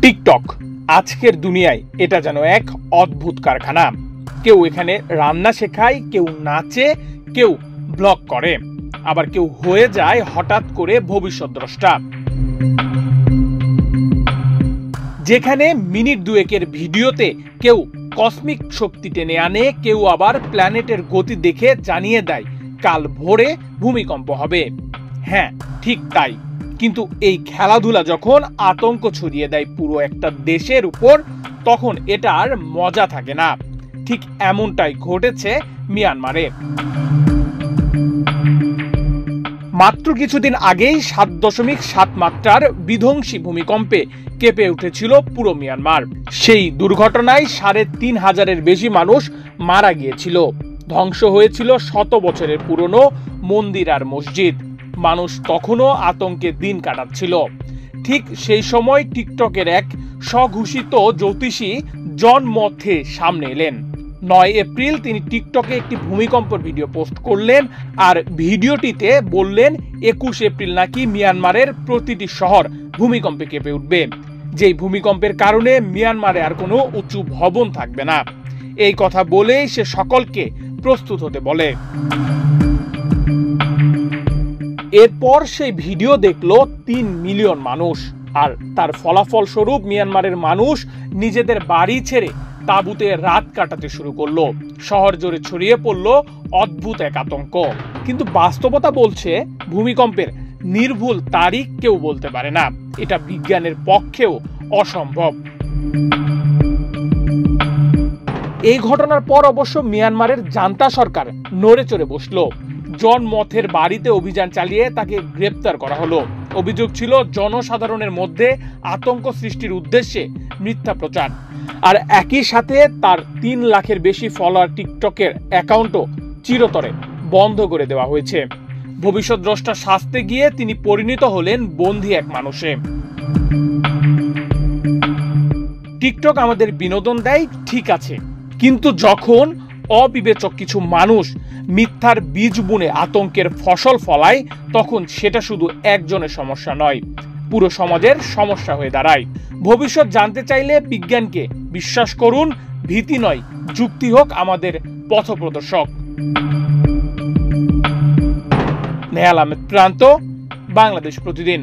TikTok আজকের দুনিয়ায় এটা যেন এক অদ্ভুত কারখানা। কেউ এখানে রান্না শেখায়, কেউ নাচে, কেউ ব্লগ করে, আবার কেউ হয়ে যায় হঠাৎ করে ভবিষ্যৎদ্রষ্টা। যেখানে মিনিট দুয়েকের ভিডিওতে কেউ কসমিক শক্তি টেনে আনে, কেউ আবার প্ল্যানেটের গতি দেখে জানিয়ে দেয় কাল ভোরে ভূমিকম্প হবে। হ্যাঁ, ঠিক তাই। কিন্তু এই খেলাধুলা যখন আতঙ্ক ছড়িয়ে দেয় পুরো একটা দেশের উপর, তখন এটা আর মজা থাকে না। ঠিক এমনটাই ঘটেছে মিয়ানমারে। মাত্র কিছুদিন আগেই 7.7 মাত্রার বিধ্বংসী ভূমিকম্পে কেঁপে উঠেছিল পুরো মিয়ানমার। সেই দুর্ঘটনায় 3,500-এর বেশি মানুষ মারা গিয়েছিল। ধ্বংস হয়েছিল শত বছরের পুরনো মন্দির আর মসজিদ। মানুষ তখনও আতঙ্কে দিন কাটাচ্ছিল। ঠিক সেই সময় টিকটকের এক স্বঘোষিত জ্যোতিষী জন মথে সামনে এলেন। 9 এপ্রিল তিনি টিকটকে একটি ভূমিকম্পের ভিডিও পোস্ট করলেন, আর ভিডিওটিতে বললেন 21 এপ্রিল নাকি মিয়ানমারের প্রতিটি শহর ভূমিকম্পে কেঁপে উঠবে, যেই ভূমিকম্পের কারণে মিয়ানমারে আর কোনো উঁচু ভবন থাকবে না। এই কথা বলেই সে সকলকে প্রস্তুত হতে বলে। এরপর সেই ভিডিও দেখলো 3 মিলিয়ন মানুষ, আর তার ফলাফল স্বরূপ মিয়ানমারের মানুষ নিজেদের বাড়ি ছেড়ে তাঁবুতে রাত কাটাতে শুরু করলো। শহর জুড়ে ছড়িয়ে পড়লো অদ্ভুত এক আতঙ্ক। কিন্তু বাস্তবতা বলছে ভূমিকম্পের নির্ভুল তারিখ কেউ বলতে পারে না। এটা বিজ্ঞানের পক্ষেও অসম্ভব। এই ঘটনার পর অবশ্য মিয়ানমারের জান্তা সরকার নড়ে চড়ে বসলো। জন মথের বাড়িতে অভিযান চালিয়ে তাকে গ্রেপ্তার করা হলো। অভিযোগ ছিল জনসাধারণের মধ্যে আতঙ্ক সৃষ্টির উদ্দেশ্যে মিথ্যা প্রচার। আর একই সাথে তার 3 লাখের বেশি ফলোয়ার টিকটকের অ্যাকাউন্টও চিরতরে বন্ধ করে দেওয়া হয়েছে। ভবিষ্যৎদ্রষ্টা সাজতে গিয়ে তিনি পরিণত হলেন বন্দী এক মানুষে। টিকটক আমাদের বিনোদন দেয়, ঠিক আছে, কিন্তু যখন অবিবেচক কিছু মানুষ মিথ্যার বীজ বুনে আতঙ্কের ফসল ফলায়, তখন সেটা শুধু একজনের সমস্যা নয়, পুরো সমাজের সমস্যা হয়ে দাঁড়ায়। ভবিষ্যৎ জানতে চাইলে বিজ্ঞানকে বিশ্বাস করুন, ভীতি নয়, যুক্তি হোক আমাদের পথপ্রদর্শক। নেহাল আহমেদ প্রান্ত, বাংলাদেশ প্রতিদিন।